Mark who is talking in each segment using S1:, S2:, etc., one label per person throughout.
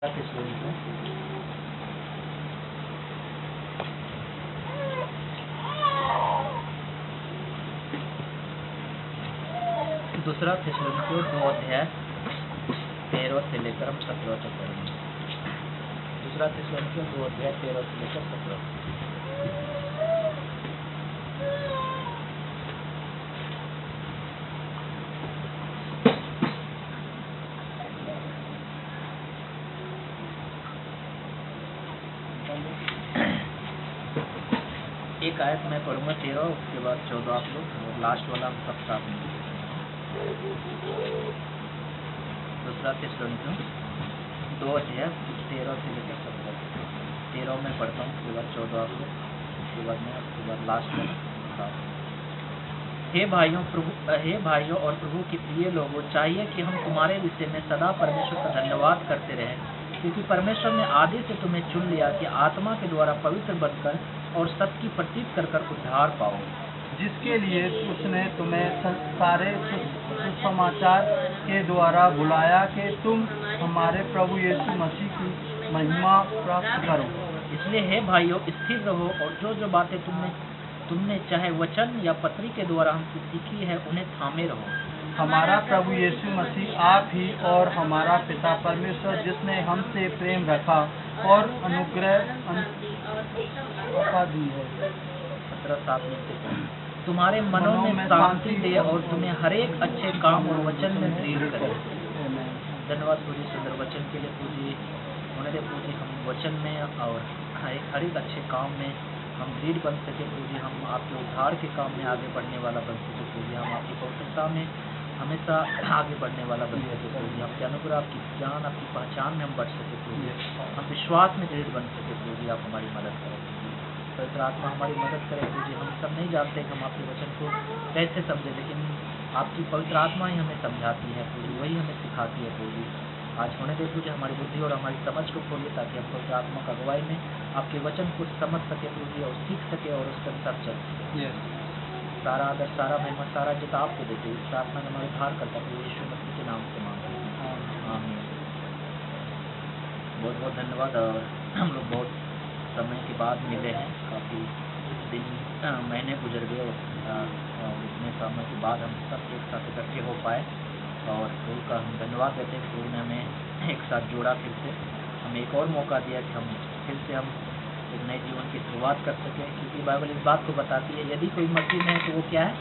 S1: दूसरा थिस्सलुनीकियों 2 अध्याय 13 से लेकर हम 17 तक पढ़ेंगे। दूसरा थिस्सलुनीकियों 2 अध्याय 13 से लेकर 17। एक आयत मैं पढ़ूंगा 13, उसके बाद 14 आप लोग, और लास्ट वाला हम सब साथ में। दूसरा थिस्सलुनीकियों 2 अध्याय 13 से लेकर 17। 13 में पढ़ता हूँ, उसके बाद 14 आप लोग, उसके बाद मैं, उसके बाद लास्ट में साथ में। हे भाइयों और प्रभु के प्रिय लोगों, चाहिए कि हम तुम्हारे विषय में सदा परमेश्वर का धन्यवाद करते रहें, क्योंकि परमेश्वर ने आदि से तुम्हें चुन लिया कि आत्मा के द्वारा पवित्र बनकर और सत्य की प्रतीत कर उद्धार पाओ,
S2: जिसके लिए उसने तुम्हें सारे सुसमाचार के द्वारा बुलाया कि तुम हमारे प्रभु यीशु मसीह की महिमा प्राप्त करो।
S1: इसलिए हे भाइयों, स्थिर रहो और जो बातें तुमने चाहे वचन या पत्री के द्वारा हमसे सीखी है उन्हें थामे रहो।
S2: हमारा प्रभु यीशु मसीह आप ही और हमारा पिता परमेश्वर, जिसने हमसे प्रेम रखा और अनुग्रह दी है,
S1: 17 से तुम्हारे मनों में शांति दे और तुम्हें हर एक अच्छे काम और वचन में दृढ़ करे। धन्यवाद पूजी सुंदर वचन के लिए पूजी होने दे पूजी, हम वचन में और हर एक अच्छे काम में हम दृढ़ बन सके पूजी, हम आपके उद्धार के काम में आगे बढ़ने वाला बन सके पूजी, हम आपकी पवित्रता में हमेशा आगे बढ़ने वाला बन सके पूजी, आपके अनुग्रह, आपकी ज्ञान, आपकी पहचान में हम बढ़ सके पूजी, हम विश्वास में दृढ़ बन सके पूजी, आप हमारी मदद करें पूजी, पवित्र आत्मा हमारी मदद करें पूजी। हम सब नहीं जानते कि हम आपके वचन को कैसे समझे, लेकिन आपकी पवित्र आत्मा ही हमें समझाती है पूजी, वही हमें सिखाती है पूजी। आज होने दे पूजी हमारी बुद्धि और हमारी समझ को खोलिए, ताकि हम पवित्र आत्मा का अगुवाई में आपके वचन को समझ सके पूजी और सीख सके और उसके अनुसार चल सके। सारा आदर, सारा महिमा, सारा जित आपको देते इस प्रार्थना में हमारे उद्धार करता है यीशु मसीह के नाम से मांगते हैं, आमीन। बहुत बहुत धन्यवाद। और हम लोग बहुत समय के बाद मिले हैं, काफ़ी दिन महीने गुजर गए और इतने समय के बाद हम सब एक साथ इकट्ठे हो पाए, और प्रभु का हम धन्यवाद देते हैं। प्रभु ने हमें एक साथ जोड़ा, फिर से हमें एक और मौका दिया कि हम फिर से हम एक नए जीवन की शुरुआत कर सकें, क्योंकि बाइबल इस बात को बताती है, यदि कोई मसीह में है तो वो क्या है,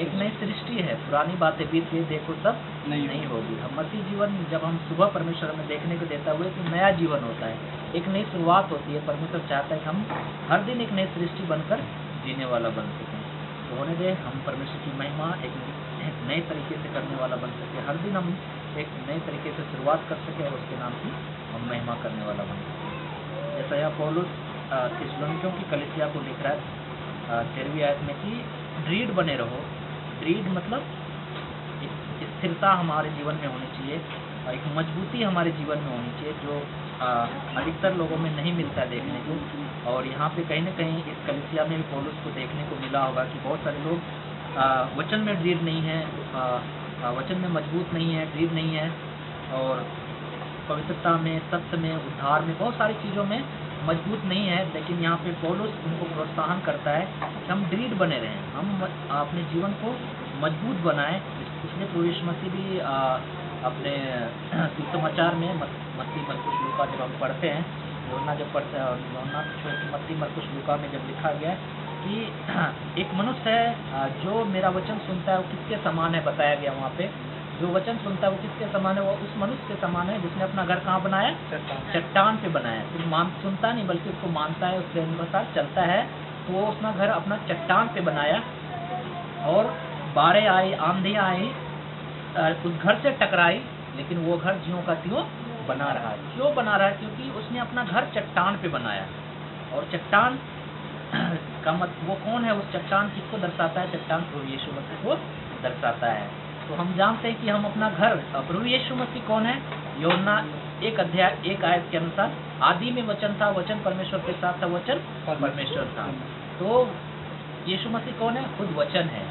S1: एक नई सृष्टि है, पुरानी बातें बीत गई, देखो सब नहीं होगी। हम मसीह जीवन जब हम सुबह परमेश्वर हमें देखने को देता हुए तो नया जीवन होता है, एक नई शुरुआत होती है। परमेश्वर चाहता है कि हम हर दिन एक नई सृष्टि बनकर जीने वाला बन सकें। तो होने दे हम परमेश्वर की महिमा एक नए तरीके से करने वाला बन सके, हर दिन हम एक नए तरीके से शुरुआत कर सके और उसके नाम की हम महिमा करने वाला बन सके। जैसा यहाँ पौलुस थिस्सलुनीकियों की कलीसिया को लिख रहा है 13वीं आयत में कि दृढ़ बने रहो। दृढ़ मतलब स्थिरता हमारे जीवन में होनी चाहिए, एक मजबूती हमारे जीवन में होनी चाहिए, जो अधिकतर लोगों में नहीं मिलता है देखने को। और यहाँ पे कहीं ना कहीं इस कलीसिया में भी पौलुस को देखने को मिला होगा कि बहुत सारे लोग वचन में दृढ़ नहीं है, वचन में मजबूत नहीं है, दृढ़ नहीं है, और पवित्रता में, सत्य में, उद्धार में, बहुत सारी चीज़ों में मजबूत नहीं है। लेकिन यहाँ पे पौलुस उनको प्रोत्साहन करता है कि हम दृढ़ बने रहें, हम अपने जीवन को मजबूत बनाएं। इसलिए प्रभु यीशु मसीह भी अपने सुसमाचार में मत्ती, मरकुस, लूका जब हम पढ़ते हैं, यूहन्ना जब पढ़ते हैं, और यूहन्ना मत्ती, मरकुस, लूका में जब लिखा गया है कि एक मनुष्य है जो मेरा वचन सुनता है वो किसके समान है, बताया गया वहाँ पे, जो वचन सुनता है वो किसके समान है, वो उस मनुष्य के समान है जिसने अपना घर कहाँ बनाया, चट्टान पे बनाया। सिर्फ सुनता नहीं बल्कि उसको मानता है, उसके अनुसार चलता है। तो वो अपना घर अपना चट्टान पे बनाया, और बाढ़ें आई, आंधियाँ आई, उस घर से टकराई, लेकिन वो घर ज्यों का त्यों बना रहा है। क्यों बना रहा है? क्योंकि उसने अपना घर चट्टान पे बनाया। और चट्टान का वो कौन है? उस चट्टान किसको दर्शाता है? चट्टान प्रभु यीशु मसीह को दर्शाता है। तो हम जानते हैं कि हम अपना घर, प्रभु यीशु मसीह कौन है? यूहन्ना 1 अध्याय 1 आयत के अनुसार, आदि में वचन था, वचन परमेश्वर के साथ था, वचन परमेश्वर था। तो यीशु मसीह कौन है? खुद वचन है।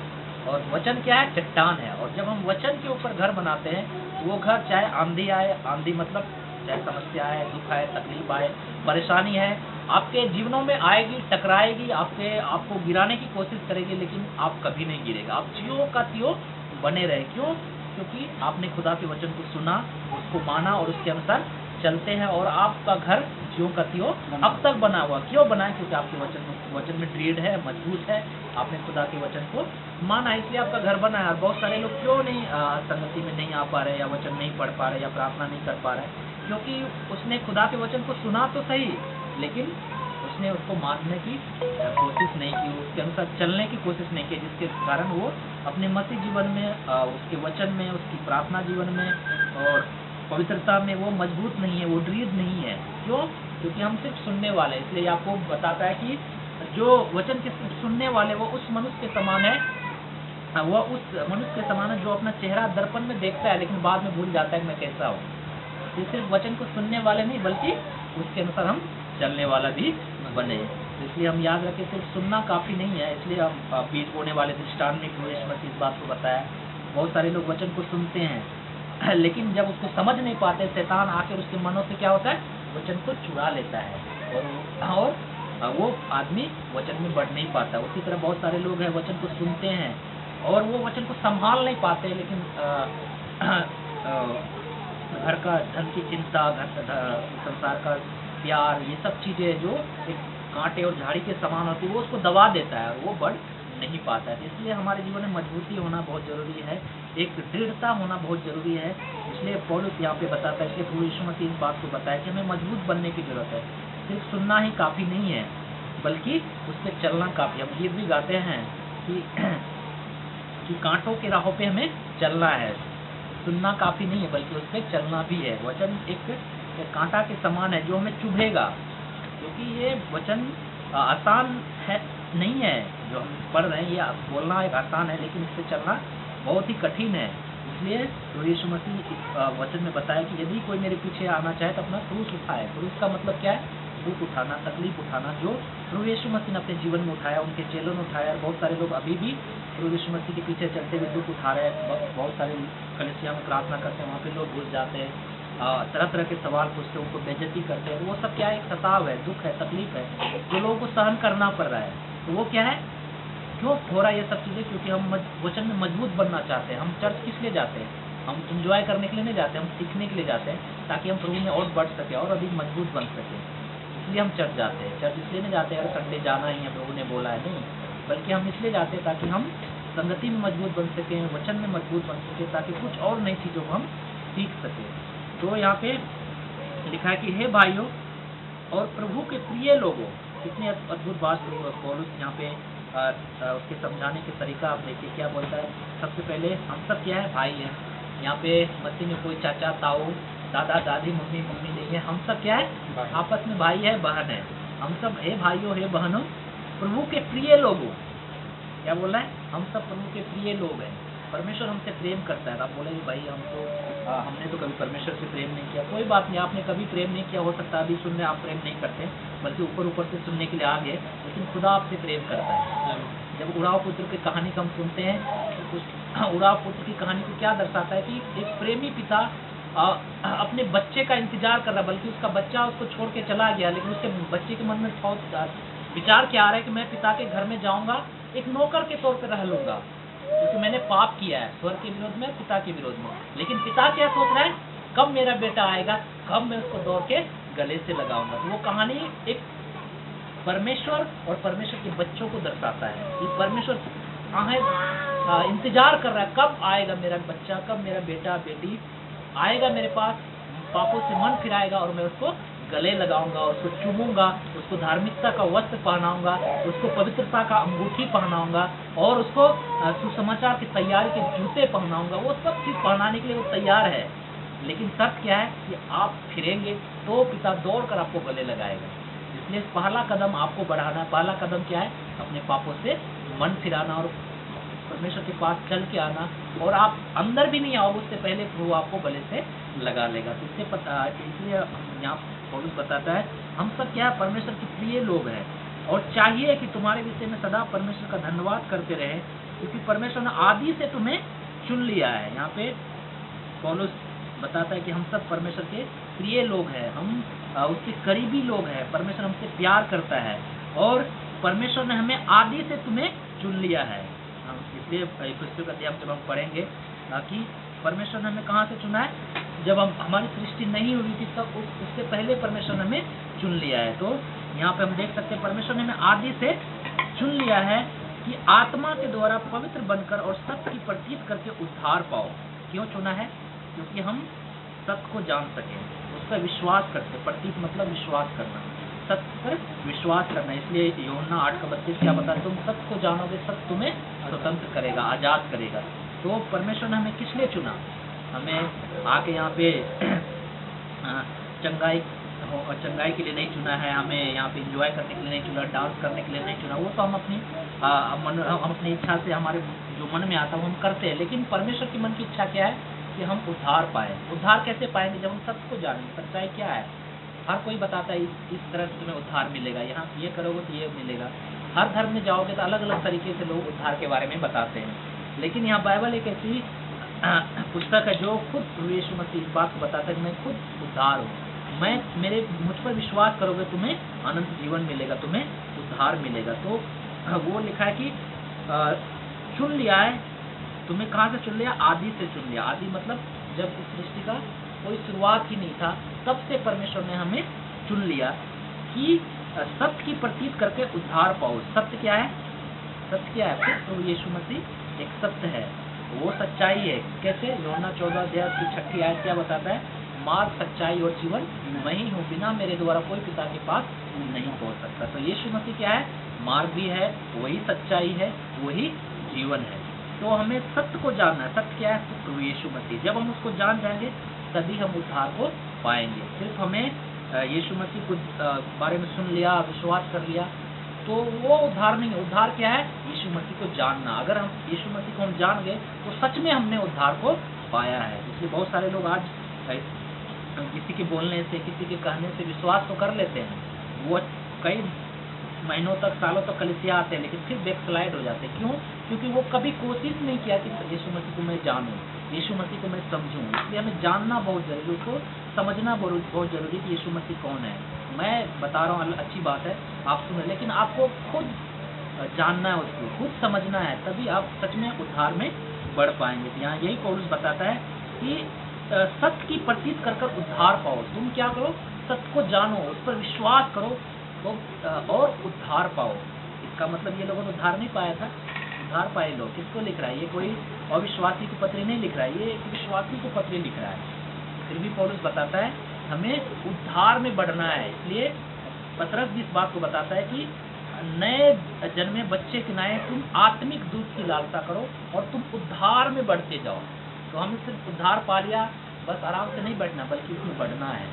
S1: और वचन क्या है? चट्टान है। और जब हम वचन के ऊपर घर बनाते हैं, वो घर चाहे आंधी आए, आंधी मतलब चाहे समस्या है, दुख है, तकलीफ आए, परेशानी है, आपके जीवनों में आएगी, टकराएगी, आपको गिराने की कोशिश करेगी, लेकिन आप कभी नहीं गिरेगा। आप ज्यों का त्यों बने रहे। क्यों? क्योंकि आपने खुदा के वचन को सुना, उसको माना और उसके अनुसार चलते हैं, और आपका घर ज्यों का त्यों अब तक बना हुआ। क्यों बना है? क्योंकि आपके वचन में दृढ़ है, मजबूत है, आपने खुदा के वचन को माना, इसलिए आपका घर बना है। और बहुत सारे लोग क्यों नहीं संगति में नहीं आ पा रहे, या वचन नहीं पढ़ पा रहे, या प्रार्थना नहीं कर पा रहे? क्योंकि उसने खुदा के वचन को सुना तो सही, लेकिन उसने उसको मानने की कोशिश नहीं की, उसके अनुसार चलने की कोशिश नहीं की, जिसके कारण वो अपने मसीह जीवन में, उसके वचन में, उसकी प्रार्थना जीवन में और पवित्रता में वो मजबूत नहीं है, वो दृढ़ नहीं है। क्यों? क्योंकि हम सिर्फ सुनने वाले। इसलिए याकूब बताता है कि जो वचन के सिर्फ सुनने वाले, वो उस मनुष्य के समान है, वो उस मनुष्य के समान है जो अपना चेहरा दर्पण में देखता है, लेकिन बाद में भूल जाता है कि मैं कैसा हूँ। ये सिर्फ वचन को सुनने वाले नहीं, बल्कि उसके अनुसार हम चलने वाला भी बने। इसलिए हम याद रखें, सिर्फ सुनना काफ़ी नहीं है। इसलिए हम बीज बोने वाले दृष्टांत में प्रभु यीशु मसीह इस बात को बताया। बहुत सारे लोग वचन को सुनते हैं, लेकिन जब उसको समझ नहीं पाते, शैतान आकर उसके मनों से क्या होता है, वचन को चुरा लेता है, और वो आदमी वचन में बढ़ नहीं पाता। उसी तरह बहुत सारे लोग हैं, वचन को सुनते हैं और वो वचन को संभाल नहीं पाते, लेकिन घर का धन की चिंता, संसार का प्यार, ये सब चीज़ें जो एक कांटे और झाड़ी के समान होती है, वो उसको दबा देता है और वो बढ़ नहीं पाता है। इसलिए हमारे जीवन में मजबूती होना बहुत ज़रूरी है, एक दृढ़ता होना बहुत ज़रूरी है। इसलिए पौलुस यहाँ पे बताता है, इसलिए प्रभु यीशु मसीह इस बात को बताया कि हमें मजबूत बनने की ज़रूरत है। सिर्फ सुनना ही काफ़ी नहीं है, बल्कि उस पर चलना काफ़ी। हम गीत भी गाते हैं कि कांटों के राहों पे हमें चलना है। सुनना काफ़ी नहीं है, बल्कि उस पर चलना भी है। वचन एक कांटा के समान है जो हमें चुभेगा, क्योंकि ये वचन आसान है नहीं है जो हम पढ़ रहे हैं। ये बोलना एक आसान है, लेकिन इस पर चलना बहुत ही कठिन है। इसलिए प्रभु यीशु मसीह इस वचन में बताया कि यदि कोई मेरे पीछे आना चाहे तो अपना क्रूस उठाए। क्रूस का मतलब क्या है? दुख उठाना, तकलीफ उठाना, जो प्रभु यीशु मसीह ने अपने जीवन में उठाया, उनके चेलों ने उठाया। बहुत सारे लोग अभी भी प्रभु यीशु मसीह के पीछे चलते हुए दुख उठा रहे हैं। बहुत सारे कलीसिया में प्रार्थना करते हैं, वहाँ पे लोग घुस जाते हैं, तरह तरह के सवाल पूछते हैं, उनको बेइज्जती करते हैं। वो सब क्या है? एक सताव है, दुख है, तकलीफ है, जो लोगों को सहन करना पड़ रहा है। तो वो क्या है? क्यों हो रहा है ये सब चीज़ें? क्योंकि हम वचन में मजबूत बनना चाहते हैं। हम चर्च किस लिए जाते हैं? हम इंजॉय करने के लिए नहीं जाते, हम सीखने के लिए जाते हैं, ताकि हम प्रभु में और बढ़ सके और अधिक मजबूत बन सके। इसलिए हम चर्च जाते हैं। चर्च इसलिए नहीं जाते अगर संडे जाना ही है, प्रभु ने बोला है, नहीं, बल्कि हम इसलिए जाते हैं ताकि हम संगति में मजबूत बन सकें, वचन में मजबूत बन सके, ताकि कुछ और नई चीज़ों को हम सीख सकें। तो यहाँ पे लिखा है कि हे भाइयों और प्रभु के प्रिय लोगों, कितनी अद्भुत बात पौलुस यहाँ पे उसके समझाने के तरीका आप देखिए क्या बोलता है। सबसे पहले हम सब क्या है? भाई हैं। यहाँ पे मसीह में कोई चाचा, ताऊ, दादा, दादी, मम्मी नहीं है। हम सब क्या है? आपस में भाई है, बहन है। हम सब हे भाइयों, हे बहनों, प्रभु के प्रिय लोगों। क्या बोल रहा है? हम सब प्रभु के प्रिय लोग हैं। परमेश्वर हमसे प्रेम करता है। आप बोलेंगे भाई हमने तो कभी परमेश्वर से प्रेम नहीं किया। कोई बात नहीं, आपने कभी प्रेम नहीं किया, हो सकता है अभी सुनने आप प्रेम नहीं करते, बल्कि ऊपर से सुनने के लिए आ गए, लेकिन खुदा आपसे प्रेम करता है। जब उड़ाव पुत्र की कहानी को हम सुनते हैं, तो उस उड़ाव पुत्र की कहानी को क्या दर्शाता है कि एक प्रेमी पिता अपने बच्चे का इंतजार कर रहा, बल्कि उसका बच्चा उसको छोड़ के चला गया, लेकिन उसके बच्चे के मन में विचार क्या आ रहा है कि मैं पिता के घर में जाऊंगा, एक नौकर के तौर पर रह लूंगा, क्योंकि मैंने पाप किया है स्वर्ग के विरोध में, पिता के विरोध में। लेकिन पिता क्या सोच रहा है? कब मेरा बेटा आएगा, कब मैं उसको दौड़ के गले से लगाऊंगा। तो वो कहानी एक परमेश्वर और परमेश्वर के बच्चों को दर्शाता है कि परमेश्वर इंतजार कर रहा है, कब आएगा मेरा बच्चा, कब मेरा बेटा बेटी आएगा मेरे पास, पापों से मन फिराएगा, और मैं उसको गले लगाऊंगा, उसको चूमूंगा, उसको धार्मिकता का वस्त्र पहनाऊंगा, उसको पवित्रता का अंगूठी पहनाऊंगा, और उसको सुसमाचार की तैयारी के जूते पहनाऊंगा। वो सब चीज़ पहनाने के लिए वो तैयार है। लेकिन सत्य क्या है कि आप फिरेंगे तो पिता दौड़ कर आपको गले लगाएगा। इसलिए पहला कदम आपको बढ़ाना है। पहला कदम क्या है? अपने पापों से मन फिराना और परमेश्वर के पास चल के आना। और आप अंदर भी नहीं आओगे, उससे पहले प्रभु आपको गले से लगा लेगा। तो इससे पता, इसलिए यहाँ पौलुस बताता है हम सब क्या है? परमेश्वर के प्रिय लोग हैं, और चाहिए कि तुम्हारे विषय में सदा परमेश्वर का धन्यवाद करते रहे, क्योंकि परमेश्वर ने आदि से तुम्हें चुन लिया है। यहाँ पे पौलुस बताता है कि हम सब परमेश्वर के प्रिय लोग हैं, हम उसके करीबी लोग हैं, परमेश्वर हमसे प्यार करता है और परमेश्वर ने हमें आदि से तुम्हें चुन लिया है। इसलिए इफिसियों का अध्याय जब हम पढ़ेंगे कि परमेश्वर ने हमें कहाँ से चुना है, जब हमारी सृष्टि नहीं हुई थी तब उससे पहले परमेश्वर ने हमें चुन लिया है। तो यहाँ पे हम देख सकते हैं परमेश्वर ने हमें आदि से चुन लिया है कि आत्मा के द्वारा पवित्र बनकर और सत्य की प्रतीत करके उद्धार पाओ। क्यों चुना है? क्योंकि हम सत्य को जान सकें, उस पर विश्वास करते। प्रतीत मतलब विश्वास करना, सत्य पर विश्वास करना। इसलिए यूहन्ना 8:32 क्या बताया, तुम सत्य को जानोगे, सत्य तुम्हें स्वतंत्र करेगा, आजाद करेगा। तो परमेश्वर ने हमें किस लिए चुना? हमें आके यहाँ पे चंगाई के लिए नहीं चुना है, हमें यहाँ पे एंजॉय करने के लिए नहीं चुना, डांस करने के लिए नहीं चुना। वो तो हम अपनी इच्छा से, हमारे जो मन में आता है वो हम करते हैं। लेकिन परमेश्वर की मन की इच्छा क्या है कि हम उद्धार पाए। उद्धार कैसे पाएंगे? जब हम सत्य को जानेंगे। सच्चाई क्या है? हर कोई बताता है इस तरह से तुम्हें उद्धार मिलेगा, यहाँ ये करोगे तो ये मिलेगा। हर धर्म में जाओगे तो अलग अलग तरीके से लोग उद्धार के बारे में बताते हैं। लेकिन यहाँ बाइबल एक ऐसी पुस्तक है जो खुद यीशु मसीह इस बात को बताता है कि मैं खुद उद्धार हूँ। मुझ पर विश्वास करोगे तुम्हें अनंत जीवन मिलेगा, तुम्हें उद्धार मिलेगा। तो वो लिखा है कि चुन लिया है। तुम्हें कहाँ से चुन लिया? आदि से चुन लिया। आदि मतलब जब इस सृष्टि का कोई शुरुआत ही नहीं था, तब से परमेश्वर ने हमें चुन लिया कि सत्य की प्रतीत करके उद्धार पाओ। सत्य क्या है? सत्य क्या है? तो यीशु मसीह एक सत्य है, वो सच्चाई है। कैसे? यूहन्ना 14:6 आयत क्या बताता है? मार्ग, सच्चाई और जीवन मैं ही हूँ, बिना मेरे द्वारा कोई पिता के पास नहीं पहुँच सकता। तो यीशु मसीह क्या है? मार्ग भी है, वही सच्चाई है, वही जीवन है। तो हमें सत्य को जानना है। सत्य क्या है? तो यीशु मसीह। जब हम उसको जान जाएंगे तभी हम उद्धार को पाएंगे। सिर्फ हमें यीशु मसीह को बारे में सुन लिया, विश्वास कर लिया तो वो उद्धार नहीं है। उद्धार क्या है? यीशु मसीह को जानना। अगर हम यीशु मसीह को हम जान गए तो सच में हमने उद्धार को पाया है। इसलिए बहुत सारे लोग आज किसी के बोलने से, किसी के कहने से विश्वास तो कर लेते हैं, वो कई महीनों तक, सालों तक कलीसिया आते हैं, लेकिन फिर बैकस्लाइड हो जाते हैं। क्यों? क्योंकि वो कभी कोशिश नहीं किया कि यीशु मसीह को मैं जानूं, यीशु मसीह को मैं समझूं। इसलिए हमें जानना बहुत जरूरी, उसको समझना बहुत जरूरी कि यीशु मसीह कौन है। मैं बता रहा हूँ, अच्छी बात है, आप सुने, लेकिन आपको खुद जानना है, उसको खुद समझना है, तभी आप सच में उद्धार में बढ़ पाएंगे। यहाँ यही पौलुस बताता है कि सत्य की प्रतीत कर उद्धार पाओ। तुम क्या करो? सत्य को जानो, उस पर विश्वास करो तो और उद्धार पाओ। इसका मतलब ये लोगों ने उद्धार नहीं पाया था, उद्धार पाए लोग। किसको लिख रहा है? ये कोई अविश्वासी को पत्री नहीं लिख रहा है, ये एक विश्वासी को पत्री लिख रहा है। फिर भी पौलुस बताता है हमें उद्धार में बढ़ना है। इसलिए पतरस भी इस बात को बताता है कि नए जन्मे बच्चे के नाए तुम आत्मिक दूध की लालसा करो और तुम उद्धार में बढ़ते जाओ। तो हमें सिर्फ उद्धार पा लिया बस आराम से नहीं बैठना, बल्कि उसमें बढ़ना है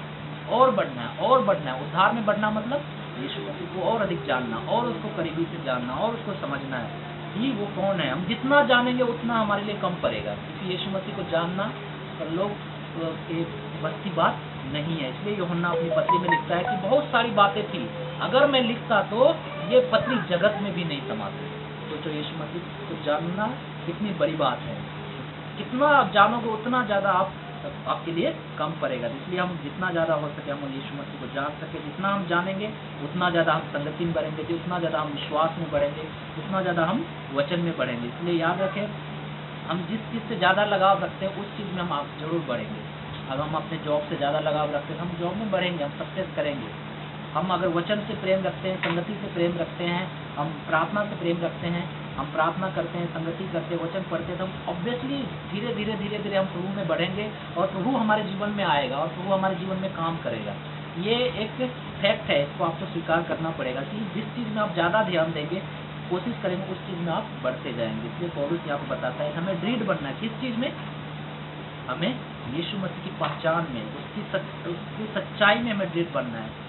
S1: और बढ़ना है और बढ़ना है। उद्धार में बढ़ना मतलब यीशु मसीह को और अधिक जानना और उसको करीबी से जानना और उसको समझना है कि वो कौन है। हम जितना जानेंगे उतना हमारे लिए कम पड़ेगा, क्योंकि यीशु मसीह को जानना पर लोग बस की बात नहीं है। इसलिए यूहन्ना अपनी पत्री में लिखता है कि बहुत सारी बातें थी, अगर मैं लिखता तो ये पत्री जगत में भी नहीं समाती। तो जो यीशु मसीह को जानना कितनी बड़ी बात है। जितना आप जानोगे उतना ज़्यादा आपके लिए कम पड़ेगा। इसलिए हम जितना ज़्यादा हो सके हम यीशु मसीह को जान सके। जितना हम जानेंगे उतना ज़्यादा हम संगति में बढ़ेंगे, उतना ज़्यादा हम विश्वास में बढ़ेंगे, उतना ज़्यादा हम वचन में बढ़ेंगे। इसलिए याद रखें, हम जिस चीज़ से ज़्यादा लगाव रखते हैं उस चीज़ में हम आप जरूर बढ़ेंगे। अगर हम अपने जॉब से ज़्यादा लगाव रखते हैं तो हम जॉब में बढ़ेंगे, हम सक्सेस करेंगे। हम अगर वचन से प्रेम रखते हैं, संगति से प्रेम रखते हैं, हम प्रार्थना से प्रेम रखते हैं, हम प्रार्थना करते हैं, संगति करते हैं, वचन पढ़ते हैं, तो हम ऑब्वियसली धीरे धीरे हम प्रभु में बढ़ेंगे और प्रभु हमारे जीवन में आएगा और प्रभु हमारे जीवन में काम करेगा। ये एक फैक्ट है, इसको आपको स्वीकार करना पड़ेगा कि जिस चीज़ में आप ज़्यादा ध्यान देंगे, कोशिश करेंगे, उस चीज़ में आप बढ़ते जाएंगे। इसलिए पौलुस यहाँ पर बताता है हमें दृढ़ बनना है। किस चीज़ में? हमें यीशु मसीह की पहचान में, उसकी सच्चाई में हमें दृढ़ बनना है।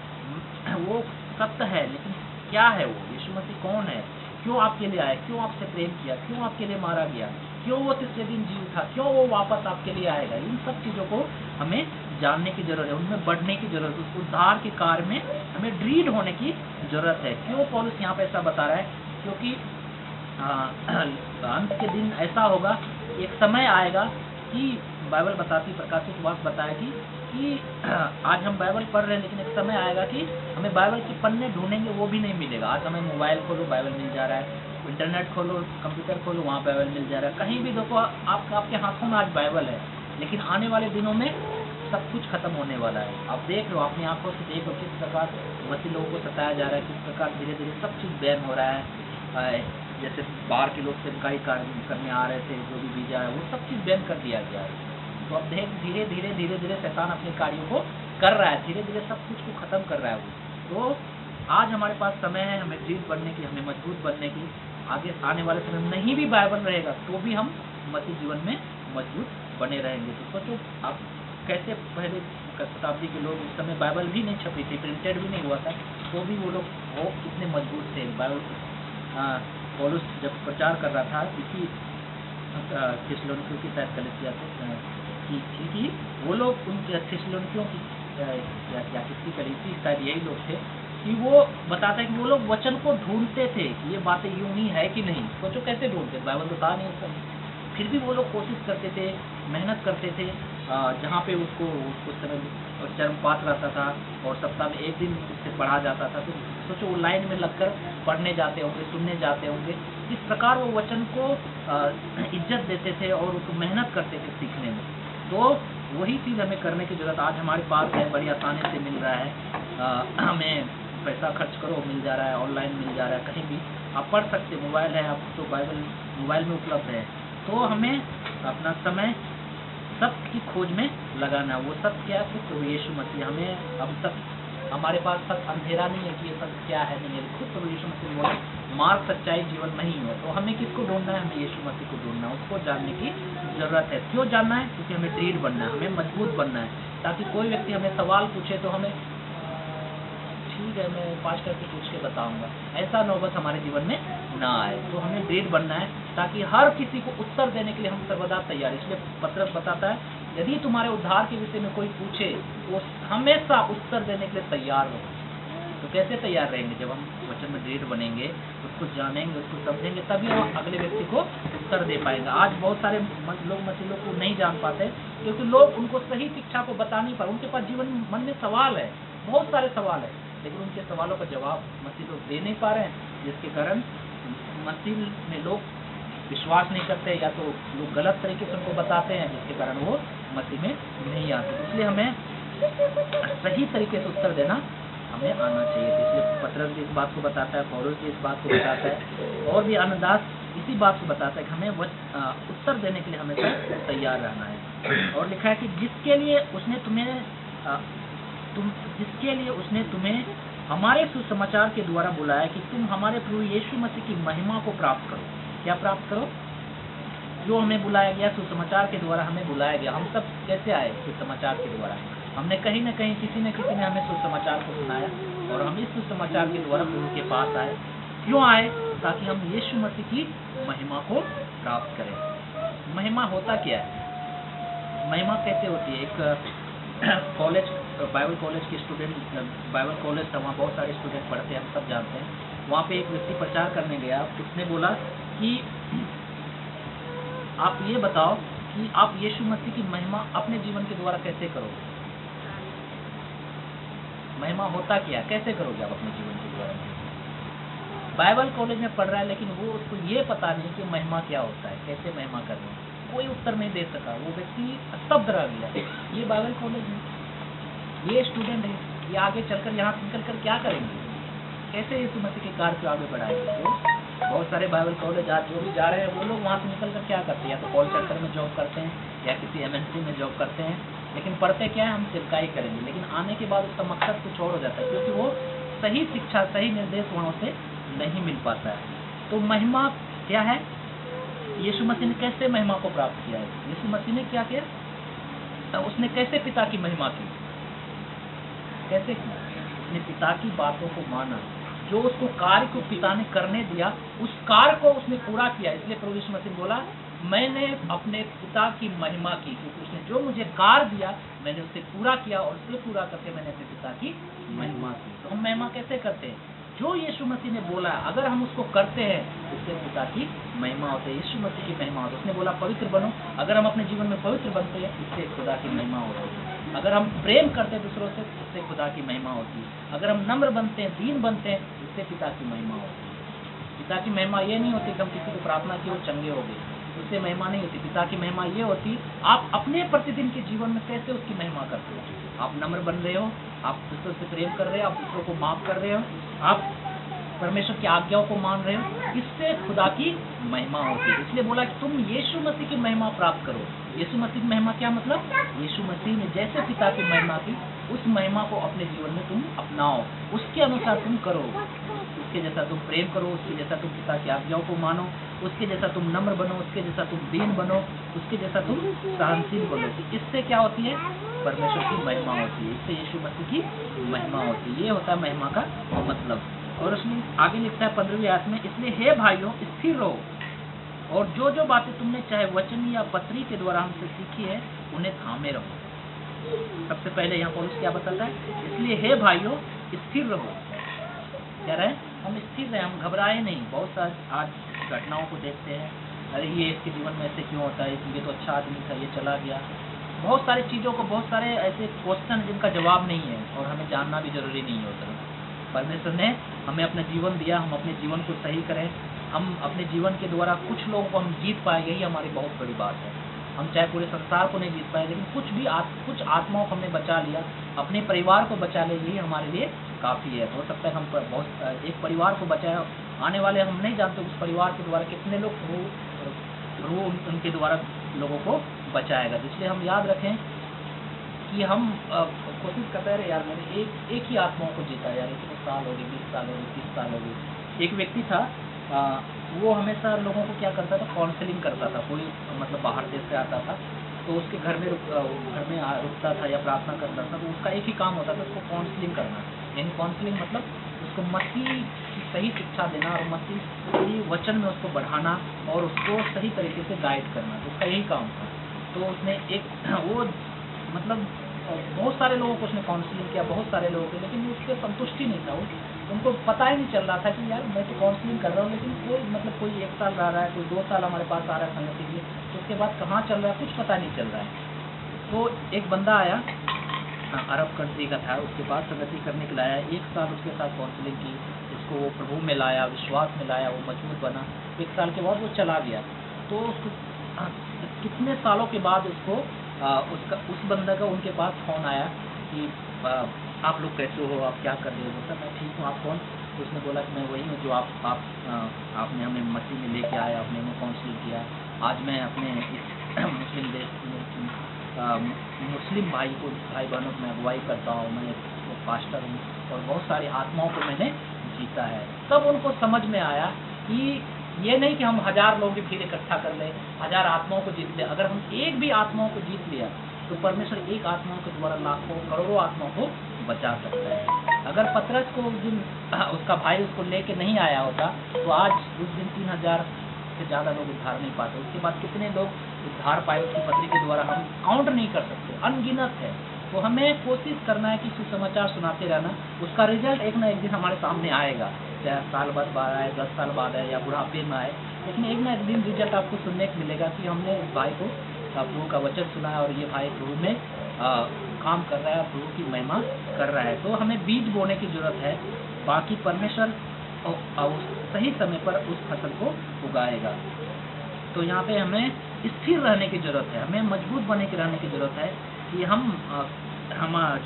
S1: वो सत्य है, लेकिन क्या है वो? यीशु मसीह कौन है? क्यों आपके लिए आया? क्यों आपसे प्रेम किया? क्यों आपके लिए मारा गया? क्यों वो तीसरे दिन जी उठा? क्यों वो वापस आपके लिए आएगा? इन सब चीज़ों को हमें जानने की जरूरत है, उनमें बढ़ने की जरूरत है। उस उद्धार के कार्य में हमें दृढ़ होने की जरूरत है। क्यों पौलुस यहाँ पे ऐसा बता रहा है? क्योंकि अंत के दिन ऐसा होगा, एक समय आएगा कि बाइबल बताती, प्रकाशित वाक्य बताया कि कि आज हम बाइबल पढ़ रहे हैं, लेकिन एक समय आएगा कि हमें बाइबल के पन्ने ढूंढेंगे वो भी नहीं मिलेगा। आज हमें मोबाइल खोलो बाइबल मिल जा रहा है, इंटरनेट खोलो, कंप्यूटर खोलो, वहाँ बाइबल मिल जा रहा है। कहीं भी देखो आपके हाथों में आज बाइबल है, लेकिन आने वाले दिनों में सब कुछ खत्म होने वाला है। आप देख लो, अपनी आंखों से देख लो किस प्रकार मसीह लोगों को सताया जा रहा है, किस प्रकार धीरे धीरे सब चीज़ बैन हो रहा है। जैसे बाहर के लोग सरकारी कार्य करने आ रहे थे, जो भी वीजा है वो सब चीज़ बैन कर दिया गया है। तो अब देख धीरे धीरे शैतान अपने कार्यों को कर रहा है, धीरे धीरे सब कुछ को ख़त्म कर रहा है वो। तो आज हमारे पास समय है हमें दृढ़ बनने की, हमें मजबूत बनने की। आगे आने वाले समय में नहीं भी बाइबल रहेगा तो भी हम मसीह जीवन में मजबूत बने रहेंगे। तो सोचो आप कैसे पहले शताब्दी के लोग, उस समय बाइबल भी नहीं छपी थी, प्रिंटेड भी नहीं हुआ था, तो भी वो लोग वो कितने मजबूत थे। बाइबल पौलुस जब प्रचार कर रहा था इसी थिस्सलुनीकियों की शायद कलीसिया कि वो लोग उन थिस्सलुनीकियों की या किसकी कलीसिया शायद यही लोग थे कि वो बताता है कि वो लोग वचन को ढूंढते थे कि ये बातें यूं ही है कि नहीं। सोचो कैसे ढूंढते, बाइबल तो था नहीं उस समय, फिर भी वो लोग कोशिश करते थे, मेहनत करते थे। जहाँ पे उसको उस समय चर्मपात रहता था और सप्ताह में एक दिन उससे पढ़ा जाता था, तो सोचो वो लाइन में लगकर पढ़ने जाते होंगे, सुनने जाते होंगे। इस प्रकार वो वचन को इज्जत देते थे और उसको मेहनत करते थे सीखने में। तो वही चीज़ हमें करने की ज़रूरत आज हमारे पास है, बड़ी आसानी से मिल रहा है। हमें पैसा खर्च करो मिल जा रहा है, ऑनलाइन मिल जा रहा है, कहीं भी आप पढ़ सकते, मोबाइल है आप तो बाइबल मोबाइल में उपलब्ध है। तो हमें अपना समय सत्य की खोज में लगाना है। वो सत्य क्या है? प्रभु यीशु मसीह। हमें अब तक हमारे पास सत्य अंधेरा नहीं है कि ये सत्य क्या है नहीं है, खुद प्रभु यीशु मसीह बोला मार्ग सच्चाई जीवन में ही है। तो हमें किसको ढूंढना है? हमें यीशु मसीह को ढूंढना है, उसको जानने की ज़रूरत है। क्यों जानना है? क्योंकि हमें दृढ़ बनना है, हमें मजबूत बनना है, ताकि कोई व्यक्ति हमें सवाल पूछे तो हमें ठीक है मैं पास्टर से पूछ के बताऊंगा, ऐसा नौबत हमारे जीवन में ना आए। तो हमें दृढ़ बनना है ताकि हर किसी को उत्तर देने के लिए हम सर्वदा तैयार। इसलिए पतरस बताता है यदि तुम्हारे उद्धार के विषय में कोई पूछे तो हमेशा उत्तर देने के लिए तैयार हो। तो कैसे तैयार रहेंगे? जब हम वचन में दृढ़ बनेंगे, उसको जानेंगे, उसको समझेंगे, तभी हम अगले व्यक्ति को उत्तर दे पाएंगे। आज बहुत सारे लोग मसीह लोग को नहीं जान पाते क्योंकि लोग उनको सही शिक्षा को बता नहीं पाते। उनके पास जीवन मन में सवाल है, बहुत सारे सवाल है, लेकिन उनके सवालों का जवाब मसीह लोग दे नहीं पा रहे हैं, जिसके कारण मसीह में लोग विश्वास नहीं करते या तो लोग गलत तरीके से उनको बताते हैं, जिसके कारण वो मसीह में नहीं आते। इसलिए हमें सही तरीके से उत्तर देना हमें आना चाहिए। इसलिए पतरस भी इस बात को बताता है, पौलुस भी इस बात को बताता है, और भी आनंदास इसी बात को बताता है कि हमें उत्तर देने के लिए हमेशा तैयार रहना है। और लिखा है कि जिसके लिए उसने तुम्हें हमारे सुसमाचार के द्वारा बुलाया कि तुम हमारे प्रभु यीशु मसीह की महिमा को प्राप्त करो। क्या प्राप्त करो? जो हमें बुलाया गया सुसमाचार के द्वारा, हमें बुलाया गया। हम सब कैसे आए? सुसमाचार के द्वारा। हमने कहीं न कहीं किसी न किसी ने हमें सुसमाचार को सुनाया और हम इस सुसमाचार के द्वारा प्रभु के पास आए। क्यों आए? ताकि हम यीशु मसीह की महिमा को प्राप्त करें। महिमा होता क्या है? महिमा कैसे होती है? एक कॉलेज, बाइबल कॉलेज के स्टूडेंट, बाइबल कॉलेज था, वहाँ बहुत सारे स्टूडेंट पढ़ते हैं, हम सब जानते हैं। वहाँ पे एक व्यक्ति प्रचार करने गया, उसने बोला कि आप ये बताओ कि आप यीशु मसीह की महिमा अपने जीवन के द्वारा कैसे करोगे? महिमा होता क्या? कैसे करोगे आप अपने जीवन के द्वारा? बाइबल कॉलेज में पढ़ रहा है, लेकिन वो उसको ये पता नहीं कि महिमा क्या होता है, कैसे महिमा करनी है। कोई उत्तर नहीं दे सका, वो व्यक्ति स्तब्ध रह गया। ये बाइबल कॉलेज है, ये स्टूडेंट है, ये आगे चलकर यहाँ से निकल कर क्या करेंगे? कैसे यीशु मसीह के कार्य को आगे बढ़ाएंगे? तो बहुत सारे बाइबल कॉलेज आज जो भी जा रहे हैं वो लोग वहाँ से निकल कर क्या करते हैं? या तो कॉल सेंटर में जॉब करते हैं या किसी MNC में जॉब करते हैं, लेकिन पढ़ते क्या है? हम सेवकाई करेंगे, लेकिन आने के बाद उसका मकसद कुछ और हो जाता है, क्योंकि वो सही शिक्षा, सही निर्देश वहाँ से नहीं मिल पाता है। तो महिमा क्या है? यीशु मसीह ने कैसे महिमा को प्राप्त किया है? यीशु मसीह ने क्या किया? उसने कैसे पिता की महिमा की? कैसे की? उसने पिता की बातों को माना, जो उसको कार्य को पिता ने करने दिया उस कार्य को उसने पूरा किया। इसलिए प्रभु यीशु मसीह बोला मैंने अपने पिता की महिमा की, क्योंकि उसने जो मुझे कार्य दिया मैंने उसे पूरा किया और उसे पूरा करके मैंने अपने पिता की महिमा की। तो हम महिमा कैसे करते हैं? जो यीशु मसीह ने बोला अगर हम उसको करते हैं उससे पिता की महिमा होती है, यीशु मसीह की महिमा होती है। उसने बोला पवित्र बनो, अगर हम अपने जीवन में पवित्र बनते हैं इससे खुदा की महिमा होती है। अगर हम प्रेम करते हैं दूसरों से, इससे खुदा की महिमा होती है। अगर हम नम्र बनते हैं, दीन बनते हैं, इससे पिता की महिमा होती है। पिता की महिमा ये नहीं होती कि हम किसी को प्रार्थना की वो चंगे हो गए, उससे महिमा नहीं होती। पिता की महिमा ये होती आप अपने प्रतिदिन के जीवन में कैसे उसकी महिमा करते हो। आप नम्र बन रहे हो, आप दूसरों से प्रेम कर रहे हो, आप दूसरों को माफ कर रहे हो, आप परमेश्वर की आज्ञाओं को मान रहे हो, इससे खुदा की महिमा होती है। इसलिए बोला कि तुम यीशु मसीह की महिमा प्राप्त करो। यीशु मसीह की महिमा क्या मतलब? यीशु मसीह ने जैसे पिता की महिमा की, उस महिमा को अपने जीवन में तुम अपनाओ, उसके अनुसार तुम करो, उसके जैसा तुम प्रेम करो, उसके जैसा तुम पिता की आज्ञाओं को मानो, उसके जैसा तुम नम्र बनो, उसके जैसा तुम दीन बनो, उसके जैसा तुम सहनशील बनो। इससे क्या होती है? परमेश्वर की महिमा होती है, इससे यीशु मसीह की महिमा होती है। ये होता है महिमा का मतलब। और उसमें आगे लिखता है 15वीं आयत में, इसलिए हे भाइयों स्थिर रहो और जो जो बातें तुमने चाहे वचन या पत्री के द्वारा हमसे सीखी है उन्हें थामे रहो। सबसे पहले यहाँ पौलुस क्या बताता है? इसलिए हे भाइयों स्थिर रहो। क्या रहे? हम स्थिर रहे, हम घबराए नहीं। बहुत सारे आज घटनाओं को देखते हैं, अरे ये इसके जीवन में ऐसे क्यों होता है, ये तो अच्छा आदमी था, ये चला गया। बहुत सारी चीज़ों को, बहुत सारे ऐसे क्वेश्चन जिनका जवाब नहीं है और हमें जानना भी जरूरी नहीं होता। परमेश्वर ने हमें अपना जीवन दिया, हम अपने जीवन को सही करें, हम अपने जीवन के द्वारा कुछ लोगों को हम जीत पाए, यही हमारी बहुत बड़ी बात है। हम चाहे पूरे संसार को नहीं जीत पाए, लेकिन कुछ आत्माओं को हमने बचा लिया, अपने परिवार को बचा लिया, यही हमारे लिए काफ़ी है। हो सकता है हम बहुत एक परिवार को बचाए, आने वाले हम नहीं जानते उस परिवार के द्वारा कितने लोग प्रभु उनके द्वारा लोगों को बचाएगा। इसलिए हम याद रखें कि हम कोशिश करते रहे, यार मैंने एक ही आत्माओं को जीता, यार इतने साल हो गए, 20 साल हो गए, 30 साल हो गए। एक व्यक्ति था, वो हमेशा लोगों को क्या करता था, काउंसलिंग करता था। कोई मतलब बाहर देश से आता था तो उसके घर में रुकता था या प्रार्थना करता था, तो उसका एक ही काम होता था, उसको काउंसलिंग करना। यानी काउंसलिंग मतलब उसको मसीह की सही शिक्षा देना और मसीह की वचन में उसको बढ़ाना और उसको सही तरीके से गाइड करना, तो उसका यही काम था। तो उसने वो मतलब बहुत सारे लोगों को उसने काउंसलिंग किया, बहुत सारे लोगों को, लेकिन उसके संतुष्टि नहीं था। उनको पता ही नहीं चल रहा था कि यार मैं तो काउंसलिंग कर रहा हूँ, लेकिन कोई 1 साल रह रहा है, कोई 2 साल हमारे पास आ रहा है संगति के लिए, तो उसके बाद कहाँ चल रहा है कुछ पता नहीं चल रहा है। तो एक बंदा आया, अरब कंट्री का था, उसके बाद संगति करने के लिए आया। 1 साल उसके साथ काउंसलिंग की, उसको वो प्रभु में लाया, विश्वास में लाया, वो मजबूत बना। 1 साल के बाद वो चला गया। तो कितने सालों के बाद उसको उस बंदा का उनके पास फ़ोन आया कि आप लोग कैसे हो, आप क्या कर रहे हो? बोलता मैं ठीक हूँ, आप कौन? उसने बोला कि मैं वही हूँ जो आपने हमें मसीह में लेके आया, आपने हमें काउंसलिंग किया। आज मैं अपने इस मुस्लिम देश मुस्लिम भाई बहनों को मैं अगुवाई करता हूँ, मैं पास्टर हूँ और बहुत सारी आत्माओं को मैंने जीता है। तब उनको समझ में आया कि ये नहीं कि हम 1000 लोग भी इकट्ठा कर ले, 1000 आत्माओं को जीत ले। अगर हम एक भी आत्माओं को जीत लिया तो परमेश्वर एक आत्माओं के द्वारा लाखों करोड़ों आत्माओं को बचा सकता है। अगर पतरस को उस दिन उसका भाई उसको लेके नहीं आया होता तो आज उस दिन 3000 से ज़्यादा लोग उद्धार नहीं पाते। उसके बाद कितने लोग उद्धार पाए उसकी पत्री के द्वारा हम काउंट नहीं कर सकते, अनगिनत है। तो हमें कोशिश करना है कि सुसमाचार सुनाते रहना, उसका रिजल्ट एक ना एक दिन हमारे सामने आएगा, चाहे साल बाद आए, 10 साल बाद आए या बुढ़ापे में आए, लेकिन एक ना एक दिन रिजल्ट आपको सुनने को मिलेगा कि हमने इस भाई को प्रभु का वचन सुना है और ये भाई प्रभु में काम कर रहा है, प्रभु की महिमा कर रहा है। तो हमें बीज बोने की जरूरत है, बाकी परमेश्वर सही समय पर उस फसल को उगाएगा। तो यहाँ पे हमें स्थिर रहने की जरूरत है, हमें मजबूत बने के रहने की जरूरत है कि हम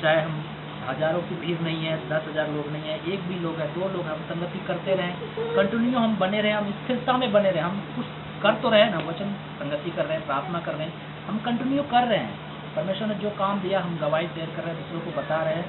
S1: चाहे हम हजारों की भीड़ नहीं है, 10,000 लोग नहीं है, एक भी लोग है, 2 लोग हम संगति करते रहें, कंटिन्यू हम बने रहें, हम स्थिरता में बने रहें। हम कुछ कर तो रहे हैं ना, वचन संगति कर रहे हैं, प्रार्थना कर रहे हैं, हम कंटिन्यू कर रहे हैं। परमेश्वर ने जो काम दिया हम गवाही शेयर कर रहे हैं, दूसरों को बता रहे हैं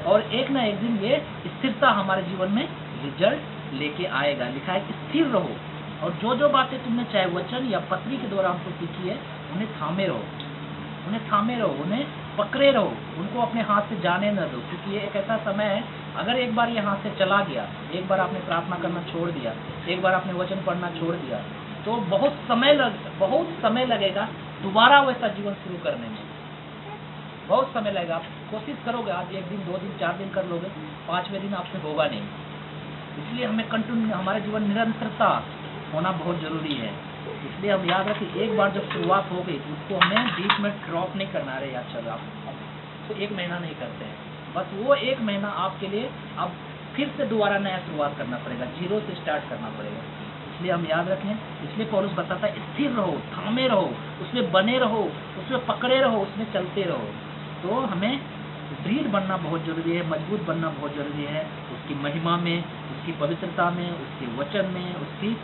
S1: और एक ना एक दिन ये स्थिरता हमारे जीवन में रिजल्ट लेके आएगा। लिखा है कि स्थिर रहो और जो जो बातें तुमने चाहे वचन या पत्री के द्वारा हमको सीखी है उन्हें थामे रहो, उन्हें पकड़े रहो, उनको अपने हाथ से जाने न दो। क्योंकि ये एक ऐसा समय है, अगर एक बार ये हाथ से चला गया, एक बार आपने प्रार्थना करना छोड़ दिया, एक बार आपने वचन पढ़ना छोड़ दिया, तो बहुत समय लगेगा दोबारा वैसा जीवन शुरू करने में, बहुत समय लगेगा। आप कोशिश करोगे, आज 1 दिन 2 दिन 4 दिन कर लोगे, 5वें दिन आपसे होगा नहीं। इसलिए हमें कंटिन्यू हमारे जीवन निरंतरता होना बहुत जरूरी है। इसलिए हम याद रखें, एक बार जब शुरुआत हो गई तो उसको हमें बीच में ड्रॉप नहीं करना। रहे यार चलो आप तो 1 महीना नहीं करते हैं, बस वो 1 महीना आपके लिए अब फिर से दोबारा नया शुरुआत करना पड़ेगा, जीरो से स्टार्ट करना पड़ेगा। इसलिए हम याद रखें, इसलिए पौलुस बताता है स्थिर रहो, थामे रहो, उसमें बने रहो, उसमें पकड़े रहो, उसमें चलते रहो। तो हमें दृढ़ बनना बहुत जरूरी है, मजबूत बनना बहुत जरूरी है, उसकी महिमा में, उसकी पवित्रता में, उसके वचन में, उसकी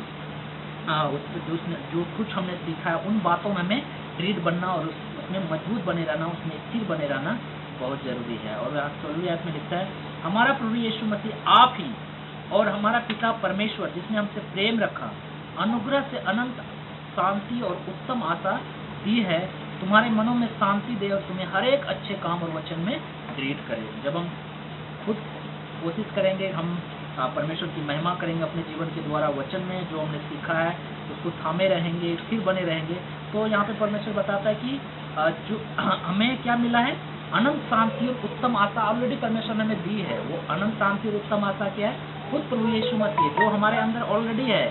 S1: जो कुछ हमने सीखा है उन बातों में हमें दृढ़ बनना और उसमें मजबूत बने रहना, उसमें स्थिर बने रहना बहुत जरूरी है। और 16वीं आयत में लिखता है, हमारा प्रभु यीशु मसीह आप ही और हमारा पिता परमेश्वर जिसने हमसे प्रेम रखा, अनुग्रह से अनंत शांति और उत्तम आशा दी है, तुम्हारे मनों में शांति दे और तुम्हें हर एक अच्छे काम और वचन में दृढ़ करे। जब हम खुद कोशिश करेंगे, हम परमेश्वर की महिमा करेंगे अपने जीवन के द्वारा, वचन में जो हमने सीखा है उसको थामे रहेंगे, स्थिर बने रहेंगे, तो यहाँ पे परमेश्वर बताता है कि जो हमें क्या मिला है, अनंत शांति और उत्तम आशा ऑलरेडी परमेश्वर ने हमें दी है। वो अनंत शांति और उत्तम आशा क्या है, खुद प्रभु यीशु मसीह जो हमारे अंदर ऑलरेडी है,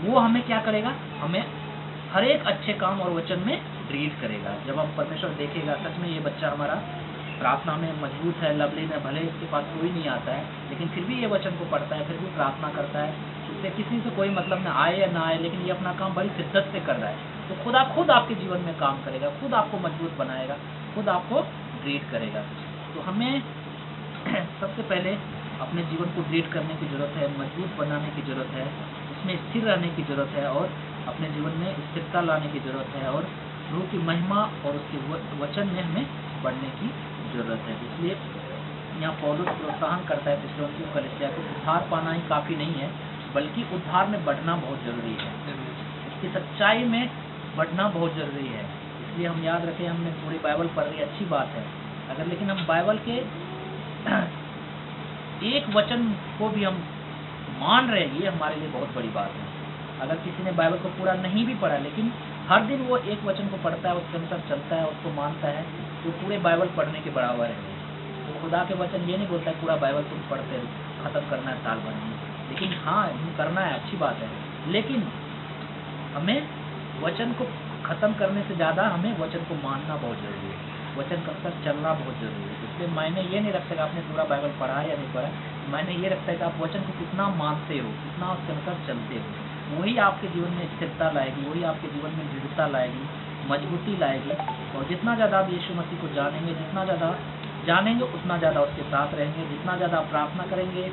S1: वो हमें क्या करेगा, हमें हर एक अच्छे काम और वचन में दृढ़ करेगा। जब हम परमेश्वर देखेगा सच में ये बच्चा हमारा प्रार्थना में मजबूत है, लवली में, भले इसके पास कोई नहीं आता है लेकिन फिर भी ये वचन को पढ़ता है, फिर भी प्रार्थना करता है, उससे किसी से कोई मतलब न आए या ना आए, लेकिन ये अपना काम बड़ी शिद्दत से कर रहा है, तो खुदा खुद आपके जीवन में काम करेगा, खुद आपको मजबूत बनाएगा, खुद आपको दृढ़ करेगा। तो हमें सबसे पहले अपने जीवन को दृढ़ करने की जरूरत है, मजबूत बनाने की जरूरत है, उसमें स्थिर रहने की जरूरत है और अपने जीवन में स्थिरता लाने की जरूरत है और प्रभु की महिमा और उसके वचन में हमें बढ़ने की जरूरत है। इसलिए यहाँ पौलुस प्रोत्साहन करता है थिस्सलुनीकियों की कलीसिया को, उद्धार पाना ही काफ़ी नहीं है, बल्कि उद्धार में बढ़ना बहुत जरूरी है, उसकी सच्चाई में बढ़ना बहुत जरूरी है। इसलिए हम याद रखें, हमने पूरी बाइबल पढ़ रही, अच्छी बात है, अगर लेकिन हम बाइबल के एक वचन को भी हम मान रहे हैं, ये हमारे लिए बहुत बड़ी बात है। अगर किसी ने बाइबल को पूरा नहीं भी पढ़ा लेकिन हर दिन वो एक वचन को पढ़ता है, उसके अनुसार चलता है, उसको मानता है, तो पूरे बाइबल पढ़ने के बराबर है। तो खुदा के वचन ये नहीं बोलता है पूरा बाइबल तुम पढ़ते हो, खत्म करना है साल भर में, लेकिन हाँ करना है, अच्छी बात है, लेकिन हमें वचन को खत्म करने से ज़्यादा हमें वचन को मानना बहुत जरूरी है, वचन के अनुसार चलना बहुत जरूरी है। इसलिए मायने ये नहीं रखता कि आपने पूरा बाइबल पढ़ा है या नहीं पढ़ा, मायने ये रखता है कि आप वचन को कितना मानते हो, कितना उसके अनुसार चलते हो, वही आपके जीवन में स्थिरता लाएगी, वही आपके जीवन में दृढ़ता लाएगी, मजबूती लाएगी। और जितना ज़्यादा आप यीशु मसीह को जानेंगे, जितना ज़्यादा जानेंगे उतना ज़्यादा उसके साथ रहेंगे, जितना ज़्यादा आप प्रार्थना करेंगे,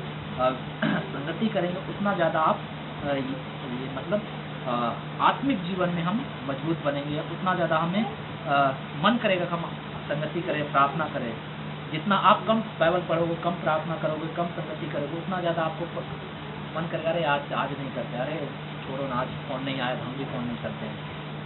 S1: संगति करेंगे, उतना ज़्यादा आप ये मतलब आत्मिक जीवन में हम मजबूत बनेंगे, उतना ज़्यादा हमें मन करेगा कि हम संगति करें, प्रार्थना करें। जितना आप कम बाइबल पढ़ोगे, कम प्रार्थना करोगे, कम संगति करोगे, उतना ज़्यादा आपको मन करेगा अरे आज नहीं करते, अरे छोड़ो ना, आज फोन नहीं आया, हम भी फोन नहीं करते हैं,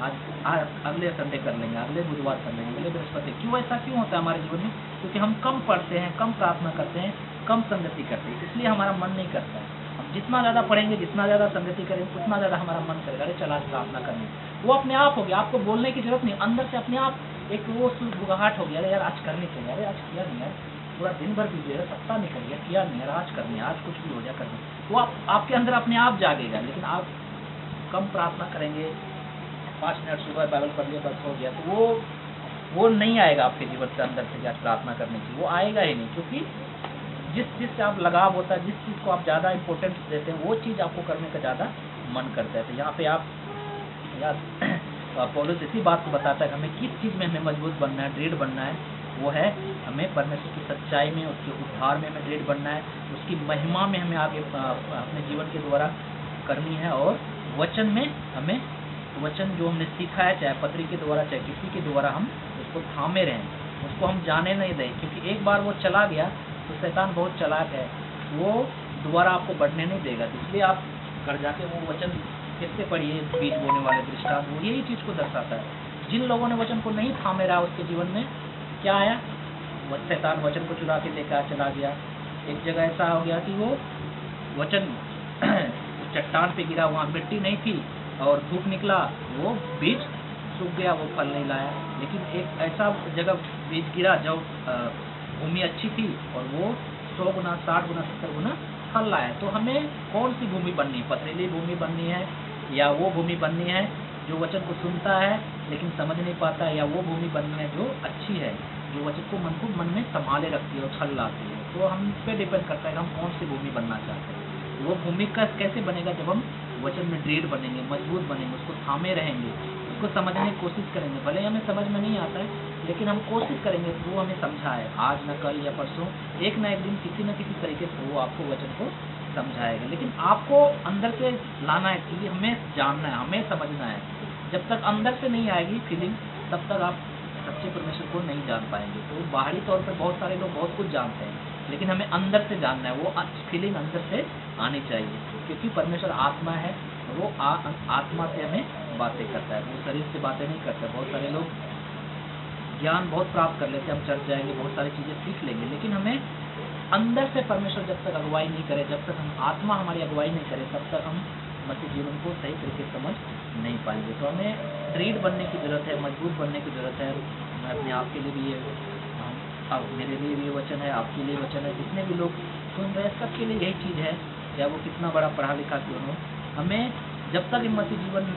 S1: आज अगले संडे कर लेंगे, अगले बुधवार कर लेंगे, अगले बृहस्पति। क्यों ऐसा क्यों होता है हमारे जीवन में? क्योंकि हम कम पढ़ते हैं, कम प्रार्थना करते हैं, कम संगति करते हैं, इसलिए हमारा मन नहीं करता है। हम जितना ज़्यादा पढ़ेंगे, जितना ज़्यादा संगति करेंगे, उतना ज़्यादा हमारा मन करेगा अरे चला प्रार्थना करने। वो अपने आप हो गया, आपको बोलने की जरूरत नहीं, अंदर से अपने आप एक वो सुगहाट हो गया, अरे यार आज करनी चाहिए, अरे आज किया नहीं यार, पूरा दिन भर बीजे है, सप्ताह निकल गया, किया नहीं यार, आज करनी है, आज कुछ भी हो जाए करनी। वो आपके अंदर अपने आप जागेगा। लेकिन आप कम प्रार्थना करेंगे, 5 मिनट सुबह बाइबल पढ़ लिया बस हो गया, तो वो नहीं आएगा आपके जीवन के अंदर से आज प्रार्थना करने की, वो आएगा ही नहीं। क्योंकि जिस चीज़ से आप लगाव होता है, जिस चीज़ को आप ज़्यादा इंपॉर्टेंस देते हैं, वो चीज़ आपको करने का ज़्यादा मन करता है। तो यहाँ पे आप पौलुस इसी बात को बताता है कि हमें किस चीज़ में हमें मजबूत बनना है, दृढ़ बनना है, वो है हमें परमेश्वर की सच्चाई में, उसके उद्धार में हमें दृढ़ बनना है, उसकी महिमा में हमें आगे अपने जीवन के द्वारा करनी है, और वचन में हमें, वचन जो हमने सीखा है, चाहे पत्री के द्वारा चाहे किसी के द्वारा, हम उसको थामे रहें, उसको हम जाने नहीं दें। क्योंकि एक बार वो चला गया तो शैतान बहुत चालाक है, वो दोबारा आपको बढ़ने नहीं देगा। इसलिए आप घर जाके वो वचन फिर से पढ़िए, बीज बोने वाले दृष्टांत, वो यही चीज़ को दर्शाता है। जिन लोगों ने वचन को नहीं थामे रहा, उसके जीवन में क्या आया, शैतान वचन को चुरा के लेकर चला गया। एक जगह ऐसा हो गया कि वो वचन चट्टान पे गिरा, वहाँ मिट्टी नहीं थी और धूप निकला, वो बीज सूख गया, वो फल नहीं लाया। लेकिन एक ऐसा जगह बीज गिरा जब भूमि अच्छी थी और वो 100 गुना, 60 गुना, 70 गुना फल लाया। तो हमें कौन सी भूमि बननी है? पथरीली भूमि बननी है, या वो भूमि बननी है जो वचन को सुनता है लेकिन समझ नहीं पाता, या वो भूमि बननी है जो अच्छी है, जो वचन को मन में संभाले रखती है और छल लाती है। तो हम पे डिपेंड करता है कि हम कौन सी भूमि बनना चाहते हैं। वो भूमि का कैसे बनेगा, जब हम वचन में दृढ़ बनेंगे, मजबूत बनेंगे, उसको थामे रहेंगे, उसको समझने की कोशिश करेंगे। भले ही हमें समझ में नहीं आता है, लेकिन हम कोशिश करेंगे कि वो हमें समझाए। आज न कल या परसों, एक ना एक दिन किसी न किसी तरीके से वो आपको वचन को समझाएगा। लेकिन आपको अंदर से लाना है कि हमें जानना है, हमें समझना है। जब तक अंदर से नहीं आएगी फीलिंग, तब तक आप सच्चे परमेश्वर को नहीं जान पाएंगे। तो बाहरी तौर पर बहुत सारे लोग बहुत कुछ जानते हैं, लेकिन हमें अंदर से जानना है, वो फीलिंग अंदर से आनी चाहिए। क्योंकि परमेश्वर आत्मा है, वो आत्मा से हमें बातें करता है, वो शरीर से बातें नहीं करता। बहुत सारे लोग ज्ञान बहुत प्राप्त कर लेते हैं, हम चर्च जाएंगे, बहुत सारी चीज़ें सीख लेंगे, लेकिन हमें अंदर से परमेश्वर जब तक अगुवाई नहीं करे, जब तक हम आत्मा हमारी अगुवाई नहीं करे, तब तक हम मसीह जीवन को सही तरीके से समझ नहीं पाएंगे। तो हमें दृढ़ बनने की ज़रूरत है, मजबूत बनने की ज़रूरत है। मैं अपने आप के लिए भी ये, अब मेरे लिए भी ये वचन है, आपके लिए वचन है, जितने भी लोग सुन रहे हैं सबके लिए यही चीज़ है, चाहे वो कितना बड़ा पढ़ा लिखा क्यों हो। हमें जब तक मसीह जीवन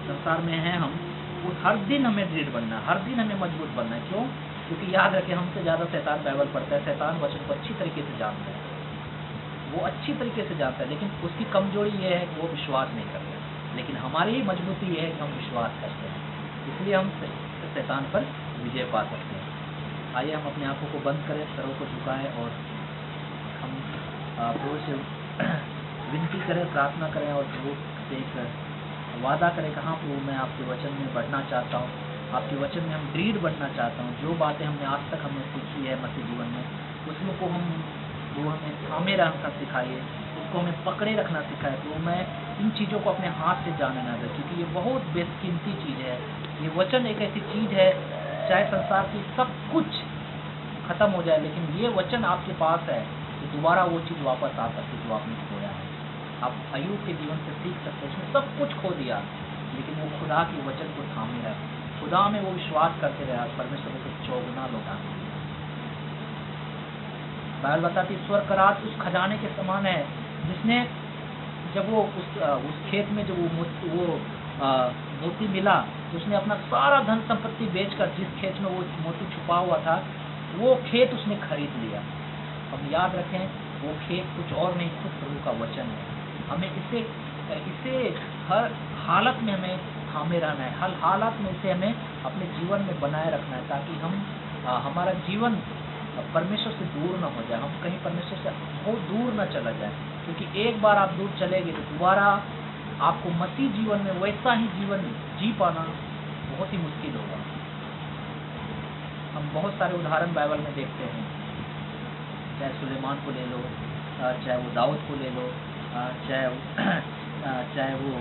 S1: संसार में है, हम वो हर दिन हमें दृढ़ बनना है, हर दिन हमें मजबूत बनना है। क्यों? क्योंकि याद रखें, हमसे ज़्यादा शैतान बाइबल पढ़ता है, शैतान वचन को अच्छी तरीके से जानता है, वो अच्छी तरीके से जानता है, लेकिन उसकी कमजोरी ये है कि वो विश्वास नहीं करता। लेकिन हमारी ही मजबूती ये है कि हम विश्वास करते हैं, इसलिए हम शैतान पर विजय पा सकते हैं। आइए हम अपने आंखों को बंद करें, सरों को झुकाएं और हम प्रभु से विनती करें, प्रार्थना करें और प्रभु से एक वादा करें कि हाँ प्रभु, मैं आपके वचन में बढ़ना चाहता हूँ, आपके वचन में हम दृढ़ बनना चाहता हूँ। जो बातें हमने आज तक हमने सीखी है मसीह जीवन में, उसमें को वो हमें थामे रखना सिखाइए, उसको हमें पकड़े रखना सिखाए। तो मैं इन चीज़ों को अपने हाथ से जाने ना दे, क्योंकि ये बहुत बेकीमती चीज़ है। ये वचन एक ऐसी चीज़ है, चाहे संसार की सब कुछ खत्म हो जाए, लेकिन ये वचन आपके पास है तो दोबारा वो चीज़ वापस आ सकती जो आपने खोया है। आप अय्यूब के जीवन से सीख सकते हैं, उसने सब कुछ खो दिया, लेकिन वो खुदा के वचन को थामे रहा, खुदा में वो विश्वास करते रहा, परमेश्वर को चौगुना लौटा। बाइबल बताती स्वर्ग का राज उस खजाने के समान है, जिसने जब वो उस खेत में जब वो मोती मिला, तो उसने अपना सारा धन संपत्ति बेचकर, जिस खेत में वो मोती छुपा हुआ था, वो खेत उसने खरीद लिया। हम याद रखें, वो खेत कुछ और नहीं, खुद प्रभु का वचन है। हमें इसे हर हालत में हमें थामे रहना है, हर हालत में इसे हमें अपने जीवन में बनाए रखना है, ताकि हम हमारा जीवन परमेश्वर से दूर न हो जाए, हम कहीं परमेश्वर से बहुत दूर न चला जाए। क्योंकि एक बार आप दूर चले गए तो दोबारा आपको मसीह जीवन में वैसा ही जीवन जी पाना बहुत ही मुश्किल होगा। हम बहुत सारे उदाहरण बाइबल में देखते हैं, चाहे सुलेमान को ले लो, चाहे वो दाऊद को ले लो, चाहे वो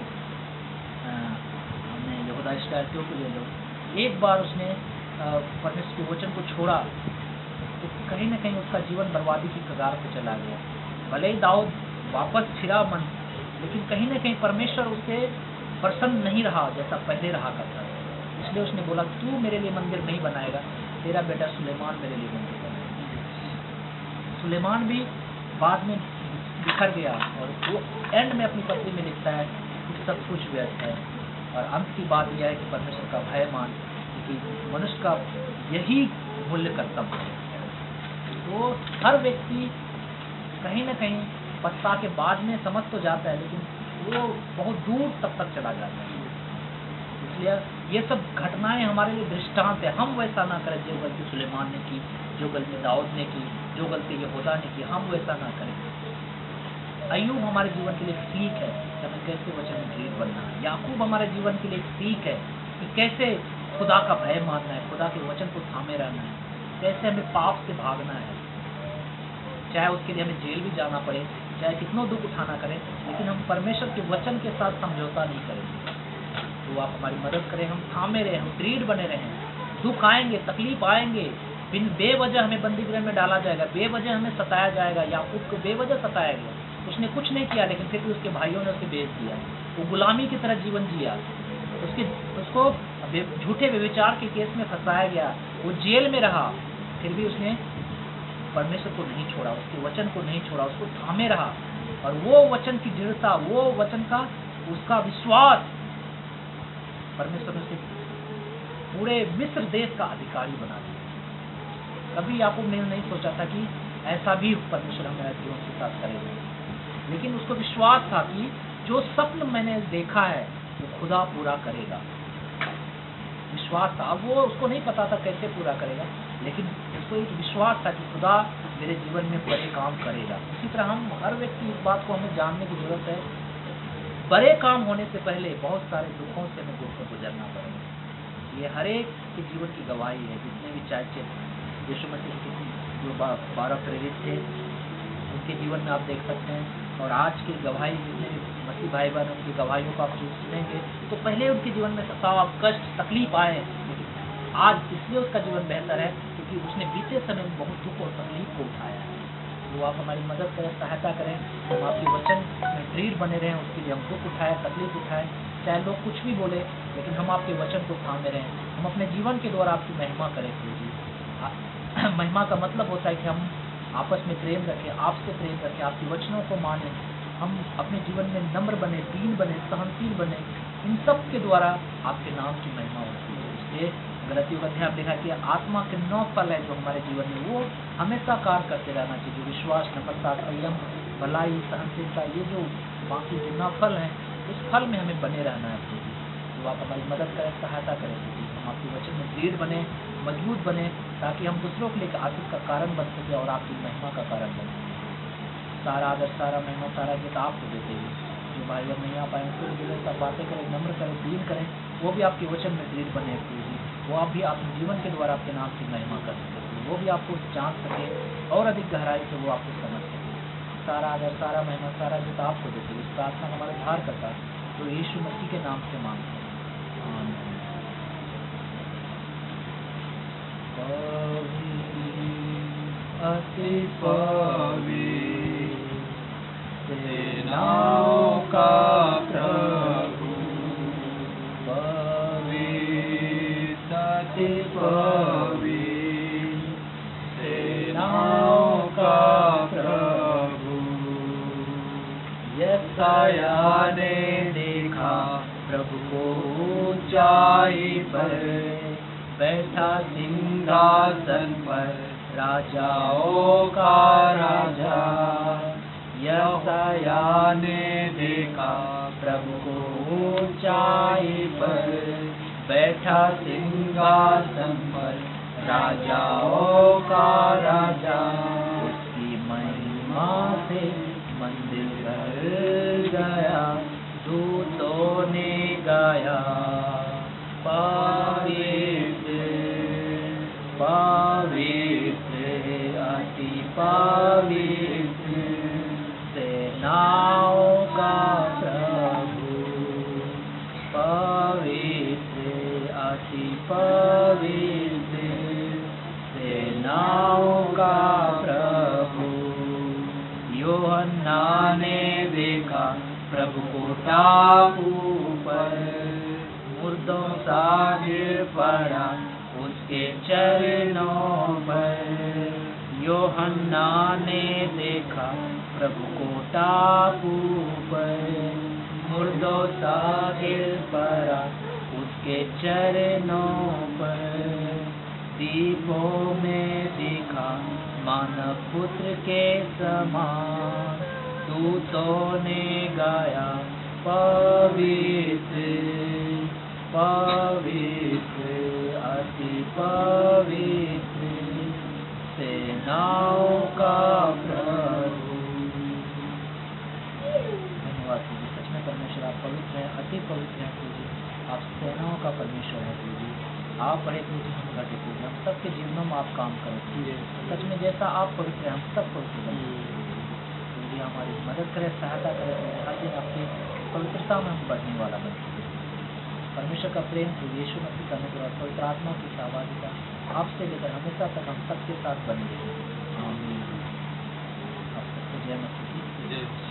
S1: हमने यहूदा इस्करियोती को ले लो। एक बार उसने परमेश्वर के वचन को छोड़ा तो कहीं न कहीं उसका जीवन बर्बादी की कगार पर चला गया। भले ही दाऊद वापस फिरा मन, लेकिन कहीं न कहीं परमेश्वर उससे प्रसन्न नहीं रहा जैसा पहले रहा करता था। इसलिए उसने बोला, तू मेरे लिए मंदिर नहीं बनाएगा, तेरा बेटा सुलेमान मेरे लिए मंदिर बनाएगा। सुलेमान भी बाद में बिखर गया, और वो एंड में अपनी पत्री में लिखता है कि सब कुछ व्यर्थ है। और अंत की बात यह है कि परमेश्वर का भय मान, क्योंकि मनुष्य का यही मूल्य कर्तव्य है। तो हर व्यक्ति कहीं न कहीं पछता के बाद में समझ तो जाता है, लेकिन वो बहुत दूर तक चला जाता है। इसलिए ये सब घटनाएं हमारे लिए दृष्टांत है। हम वैसा ना करें जो गलती सुलेमान ने की, जो गलती दाऊद ने की, जो गलती यहूदा ने की, हम वैसा ना करें। अय्यूब हमारे जीवन के लिए सीख है कि हमें कैसे वचन में दृढ़ बनना है। याकूब हमारे जीवन के लिए सीख है कि कैसे खुदा का भय मानना है, खुदा के वचन को थामे रहना है, कैसे हमें पाप से भागना है, चाहे उसके लिए हमें जेल भी जाना पड़े, चाहे कितना दुख उठाना करें, लेकिन हम परमेश्वर के वचन के साथ समझौता नहीं करेंगे। तो आप हमारी मदद करें, हम थामे रहें, हम दृढ़ बने रहें। दुख आएंगे, तकलीफ आएंगे, बिन बेवजह हमें बंदी गृह में डाला जाएगा, बेवजह हमें सताया जाएगा। याकूब को बेवजह सताया गया, उसने कुछ नहीं किया, लेकिन फिर भी उसके भाइयों ने उसे बेच दिया। वो गुलामी की तरह जीवन जिया, उसको झूठे व्यभिचार के केस में फंसाया गया, वो जेल में रहा, फिर भी उसने परमेश्वर को नहीं छोड़ा, उसके वचन को नहीं छोड़ा, उसको थामे रहा। और वो वचन की दृढ़ता, वो वचन का उसका विश्वास, परमेश्वर ने उसे पूरे मिस्र देश का अधिकारी बना दिया। कभी याकूब ने नहीं सोचा था कि ऐसा भी परमेश्वर हमारे जीवन के साथ करेगा, लेकिन उसको विश्वास था कि जो स्वप्न मैंने देखा है वो खुदा पूरा करेगा। विश्वास था। अब वो उसको नहीं पता था कैसे पूरा करेगा, लेकिन उसको एक विश्वास था कि खुदा मेरे जीवन में बड़े काम करेगा। इसी तरह हम हर व्यक्ति इस बात को हमें जानने की जरूरत है, बड़े काम होने से पहले बहुत सारे दुखों से हमें गुजरना पड़ेगा। ये हर एक के जीवन की गवाही है। जितने भी चाहे यीशु मसीह के जो 12 प्रेरित थे उनके जीवन में आप देख सकते हैं, और आज की गवाही जितने मसीह भाई बहन उनकी गवाहियों को आप सुनेंगे तो पहले उनके जीवन में सताव, कष्ट, तकलीफ आए, लेकिन आज इसलिए उसका जीवन बेहतर है क्योंकि उसने बीते समय में बहुत दुख और तकलीफ को उठाया है। वो आप हमारी मदद करें, सहायता करें, हम आपके वचन में दृढ़ बने रहें, उसके लिए हम दुख उठाएं, तकलीफ उठाएं, चाहे लोग कुछ भी बोले, लेकिन हम आपके वचन को थामे रहें। हम अपने जीवन के द्वारा आपकी महिमा करें प्रभु जी। महिमा का मतलब होता है कि हम आपस में प्रेम रखें, आपसे प्रेम रखें, आपके वचनों को मानें, हम अपने जीवन में नम्र बने, दीन बने, सहनशील बने। इन सब के द्वारा आपके नाम की महिमा होती है। इसलिए गलतियों का अध्याय लिखा कि आत्मा के 9 फल है जो हमारे जीवन में वो हमेशा कार्य करते रहना चाहिए। जो विश्वास, नम्रता, संयम, भलाई, सहनशीलता, ये जो बाकी जितना फल हैं उस फल में हमें बने रहना है प्रभु। तो आप हमारी मदद करें, सहायता करें प्रभु। हम आपके वचन में दृढ़ बने, मजबूत बने, ताकि हम दूसरों के लिए आशीष का कारण बन सके और आपकी महिमा का कारण बन सके। सारा आदर, सारा महिमा, सारा जित आपको देते हुए जो भाई बहन नहीं आ पाए उनको भी सब बातें करें, नम्र करें, दीन करें, वो भी आपके वचन में दृढ़ बने प्रभु जी। वो आप भी अपने जीवन के द्वारा आपके नाम की महिमा कर सके, वो भी आपको जान सके और अधिक गहराई से वो आपको समझ सके। सारा आदर, सारा महिमा, सारा जित आपको देते हुए इस प्रार्थना हमारे धार करता तो यीशु मसीह के नाम से मांगते हैं, आमीन।
S2: अति पवित्र सेनाओं का प्रभु, पवित्र अति पवित्र सेनाओं का प्रभु। यशाया ने देखा प्रभु को ऊंचाई पर, बैठा सिंहासन पर, राजाओं का राजा। यशाया ने देखा प्रभु को ऊंचाई पर, बैठा सिंहासन पर, राजाओं का राजा। उसकी महिमा से मंदिर भर गया, दूतों ने गाया, पवित्र पवित्र अति पवित्र सेनाओं का प्रभु, पवित्र अति पवित्र सेनाओं का प्रभु। यूहन्ना ने देखा प्रभु को टापू पर, मुर्दों सा गिर पड़ा उसके चरणों पर। यूहन्ना ने देखा प्रभु को टापू पर, मुर्दों सा गिर पड़ा उसके चरणों पर। दीपों में दिखा मानव पुत्र के समान, दूतों ने गाया पवित्र पवित्र अति पवित्र सेनाओं का प्रभु। धन्यवाद प्रभु, सच में परमेश्वर आप पवित्र हैं, अति पवित्र हैं प्रभु। आप सेनाओं का परमेश्वर है प्रभु। आप बड़े प्रभु, हम घटे प्रभु, हम सबके जीवनों में आप काम करें। सच में जैसा आप पवित्र हैं हम सब पवित्र हैं प्रभु। हमारी मदद करें, सहायता करें प्रभु। हर दिन आपकी पवित्रता में हम बढ़ने वाला बने। परमेश्वर का प्रेम प्रभु यीशु मसीह का अनुग्रह, पवित्र आत्मा की सहभागिता आपसे लेकर हमेशा तक हम सबके साथ बने रहे। आमीन। आप सबको जय मसीह।